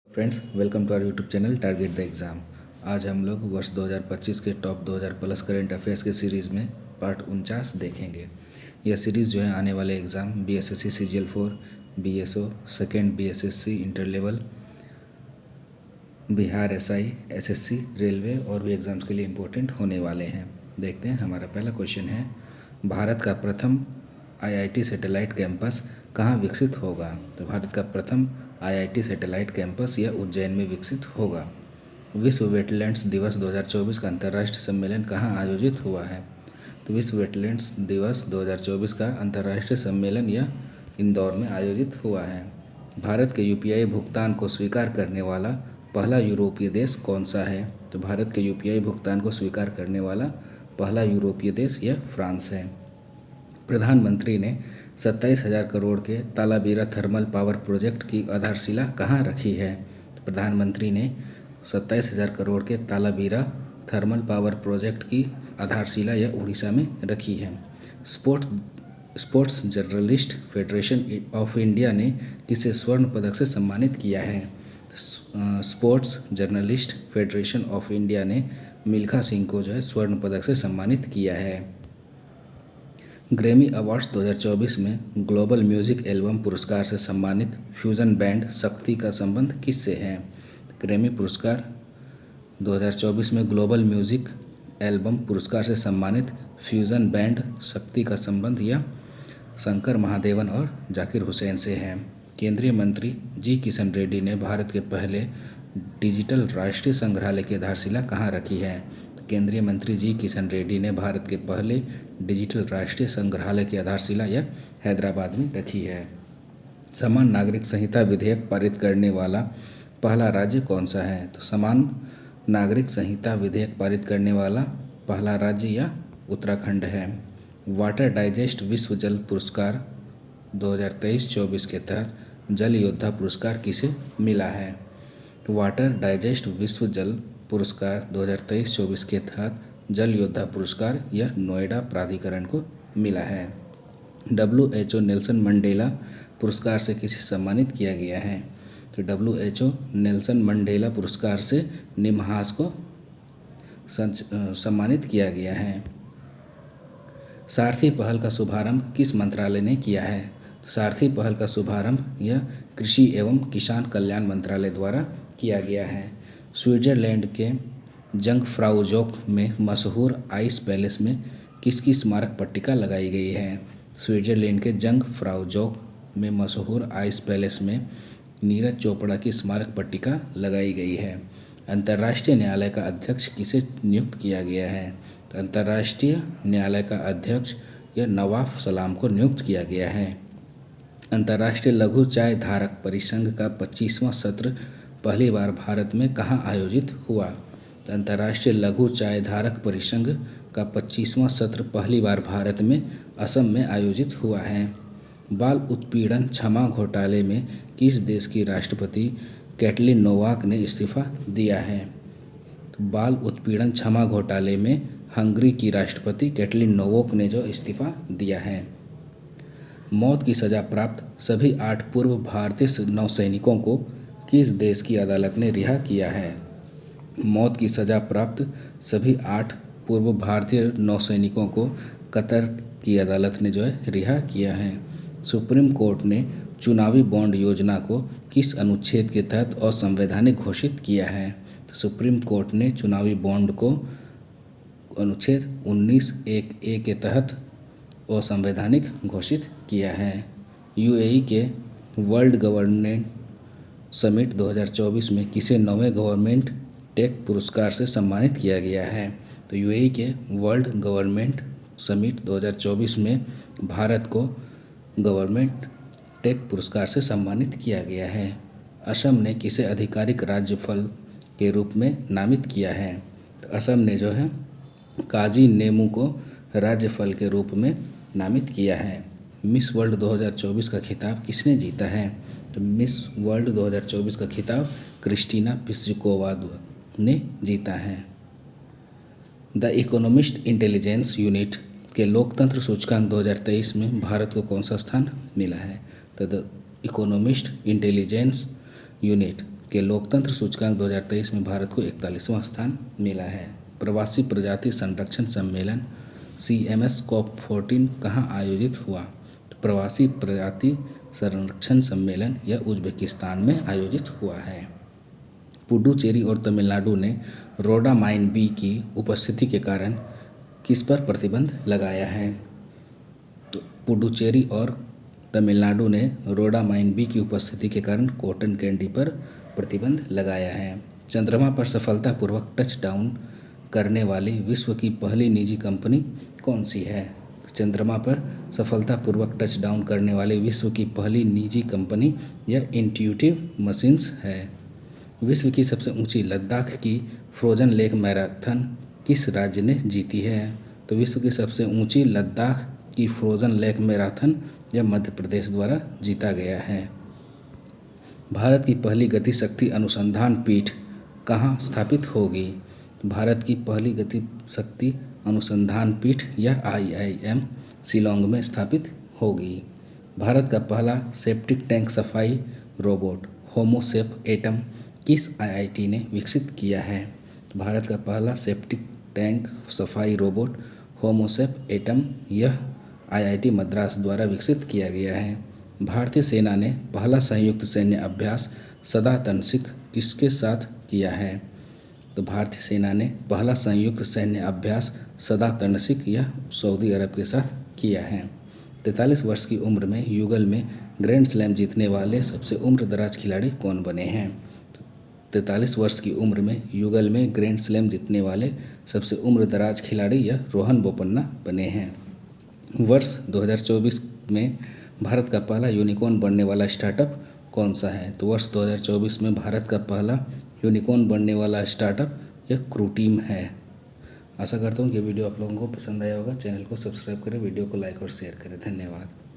Friends, welcome to our YouTube channel target the exam. आज हम लोग वर्ष 2025 के टॉप 2000 प्लस करेंट अफेयर्स के सीरीज़ में पार्ट 49 देखेंगे। यह सीरीज़ जो है आने वाले exam BSSC CGL 4, BSO second, BSSC inter level, Bihar SI, SSC, railway और भी एग्ज़ाम्स के लिए इम्पोर्टेंट होने वाले हैं। देखते हैं, हमारा पहला क्वेश्चन है, भारत का प्रथम आईआईटी सैटेलाइट कैंपस कहाँ विकसित होगा? तो भारत का प्रथम आईआईटी सैटेलाइट कैंपस यह उज्जैन में विकसित होगा। विश्व वेटलैंड्स दिवस 2024 का अंतर्राष्ट्रीय सम्मेलन कहाँ आयोजित हुआ है? तो विश्व वेटलैंड्स दिवस 2024 का अंतर्राष्ट्रीय सम्मेलन यह इंदौर में आयोजित हुआ है। भारत के यूपीआई भुगतान को स्वीकार करने वाला पहला यूरोपीय देश कौन सा है? तो भारत के यूपीआई भुगतान को स्वीकार करने वाला पहला यूरोपीय देश यह फ्रांस है। प्रधानमंत्री ने 27,000 करोड़ के तालाबीरा थर्मल पावर प्रोजेक्ट की आधारशिला कहाँ रखी है? प्रधानमंत्री ने 27,000 करोड़ के तालाबीरा थर्मल पावर प्रोजेक्ट की आधारशिला यह उड़ीसा में रखी है। Sports journalist federation of India ने किसे स्वर्ण पदक से सम्मानित किया है? Sports journalist federation of India ने मिल्खा सिंह को जो है स्वर्ण पदक से सम्मानित किया है। ग्रैमी अवार्ड्स 2024 में ग्लोबल म्यूजिक एल्बम पुरस्कार से सम्मानित फ्यूजन बैंड शक्ति का संबंध किससे है? ग्रैमी पुरस्कार 2024 में ग्लोबल म्यूजिक एल्बम पुरस्कार से सम्मानित फ्यूजन बैंड शक्ति का संबंध यह शंकर महादेवन और जाकिर हुसैन से है। केंद्रीय मंत्री जी किशन रेड्डी ने भारत के पहले डिजिटल राष्ट्रीय संग्रहालय की आधारशिला कहाँ रखी है? केंद्रीय मंत्री जी किशन रेड्डी ने भारत के पहले डिजिटल राष्ट्रीय संग्रहालय की आधारशिला यह हैदराबाद में रखी है। समान नागरिक संहिता विधेयक पारित करने वाला पहला राज्य कौन सा है? तो समान नागरिक संहिता विधेयक पारित करने वाला पहला राज्य यह उत्तराखंड है। वाटर डाइजेस्ट विश्व जल पुरस्कार 2023-24 के तहत जल योद्धा पुरस्कार किसे मिला है? वाटर डाइजेस्ट विश्व जल पुरस्कार 2023-24 के तहत जल योद्धा पुरस्कार यह नोएडा प्राधिकरण को मिला है। WHO नेल्सन मंडेला पुरस्कार से किसे सम्मानित किया गया है? तो WHO नेल्सन मंडेला पुरस्कार से निमहांस को सम्मानित किया गया है। सारथी पहल का शुभारंभ किस मंत्रालय ने किया है? सारथी पहल का शुभारंभ यह कृषि एवं किसान कल्याण मंत्रालय द्वारा किया गया है। स्विट्जरलैंड के जंगफ्राउजोक में मशहूर आइस पैलेस में किसकी स्मारक पट्टिका लगाई गई है? स्विट्जरलैंड के जंगफ्राउजोक में मशहूर आइस पैलेस में नीरज चोपड़ा की स्मारक पट्टिका लगाई गई है। अंतर्राष्ट्रीय न्यायालय का अध्यक्ष किसे नियुक्त किया गया है? तो अंतर्राष्ट्रीय न्यायालय का अध्यक्ष यह नवाफ सलाम को नियुक्त किया गया है। अंतर्राष्ट्रीय लघु चाय धारक परिसंघ का 25वां सत्र पहली बार भारत में कहाँ आयोजित हुआ? तो अंतर्राष्ट्रीय लघु चाय धारक परिसंघ का 25वां सत्र पहली बार भारत में असम में आयोजित हुआ है। बाल उत्पीड़न क्षमा घोटाले में किस देश की राष्ट्रपति कैटलिन नोवाक ने इस्तीफा दिया है? तो बाल उत्पीड़न क्षमा घोटाले में हंगरी की राष्ट्रपति कैटलिन नोवाक ने जो इस्तीफा दिया है। मौत की सज़ा प्राप्त सभी 8 पूर्व भारतीय नौसैनिकों को किस देश की अदालत ने रिहा किया है? मौत की सज़ा प्राप्त सभी 8 पूर्व भारतीय नौसैनिकों को कतर की अदालत ने जो है रिहा किया है। सुप्रीम कोर्ट ने चुनावी बॉन्ड योजना को किस अनुच्छेद के तहत असंवैधानिक घोषित किया है? तो सुप्रीम कोर्ट ने चुनावी बॉन्ड को अनुच्छेद 19(1)(a) के तहत असंवैधानिक घोषित किया है। यूएई के वर्ल्ड गवर्नेंस समिट 2024 में किसे 9वें गवर्नमेंट टेक पुरस्कार से सम्मानित किया गया है? तो यूएई के वर्ल्ड गवर्नमेंट समिट 2024 में भारत को गवर्नमेंट टेक पुरस्कार से सम्मानित किया गया है। असम ने किसे आधिकारिक राज्य फल के रूप में नामित किया है? तो असम ने जो है काजी नेमू को राज्य फल के रूप में नामित किया है। मिस वर्ल्ड 2024 का खिताब किसने जीता है? तो मिस वर्ल्ड 2024 का खिताब क्रिस्टीना पिस्जुकोवा ने जीता है। द इकोनॉमिस्ट इंटेलिजेंस यूनिट के लोकतंत्र सूचकांक 2023 में भारत को कौन सा स्थान मिला है? तो द इकोनॉमिस्ट इंटेलिजेंस यूनिट के लोकतंत्र सूचकांक 2023 में भारत को 41वां स्थान मिला है। प्रवासी प्रजाति संरक्षण सम्मेलन CMS COP14 कहाँ आयोजित हुआ? तो प्रवासी प्रजाति संरक्षण सम्मेलन यह उज्बेकिस्तान में आयोजित हुआ है। पुडुचेरी और तमिलनाडु ने रोडामाइन बी की उपस्थिति के कारण किस पर प्रतिबंध लगाया है? तो पुडुचेरी और तमिलनाडु ने रोडामाइन बी की उपस्थिति के कारण कॉटन कैंडी पर प्रतिबंध लगाया है। चंद्रमा पर सफलतापूर्वक टच डाउन करने वाली विश्व की पहली निजी कंपनी कौन सी है? चंद्रमा पर सफलतापूर्वक टच डाउन करने वाली विश्व की पहली निजी कंपनी यह इंट्यूटिव मशीन्स है। विश्व की सबसे ऊंची लद्दाख की फ्रोजन लेक मैराथन किस राज्य ने जीती है? तो विश्व की सबसे ऊंची लद्दाख की फ्रोजन लेक मैराथन यह मध्य प्रदेश द्वारा जीता गया है। भारत की पहली गति शक्ति अनुसंधान पीठ कहाँ स्थापित होगी? भारत की पहली गति शक्ति अनुसंधान पीठ यह IIM शिलोंग में स्थापित होगी। भारत का पहला सेप्टिक टैंक सफाई रोबोट होमोसेप एटम किस IIT ने विकसित किया है? भारत का पहला सेप्टिक टैंक सफाई रोबोट होमोसेप एटम यह IIT मद्रास द्वारा विकसित किया गया है। भारतीय सेना ने पहला संयुक्त सैन्य अभ्यास सदा तनसिक किसके साथ किया है? तो भारतीय सेना ने पहला संयुक्त सैन्य अभ्यास सदा तनसिक यह सऊदी अरब के साथ किया है। 43 वर्ष की उम्र में युगल में ग्रैंड स्लैम जीतने वाले सबसे उम्रदराज खिलाड़ी कौन बने हैं? 43 वर्ष की उम्र में युगल में ग्रैंड स्लैम जीतने वाले सबसे उम्रदराज खिलाड़ी यह रोहन बोपन्ना बने हैं। वर्ष 2024 में भारत का पहला यूनिकॉर्न बनने वाला स्टार्टअप कौन सा है? तो वर्ष 2024 में भारत का पहला यूनिकॉर्न बनने वाला स्टार्टअप यह क्रूटीम है। आशा करता हूँ कि वीडियो आप लोगों को पसंद आया होगा। चैनल को सब्सक्राइब करें, वीडियो को लाइक और शेयर करें। धन्यवाद।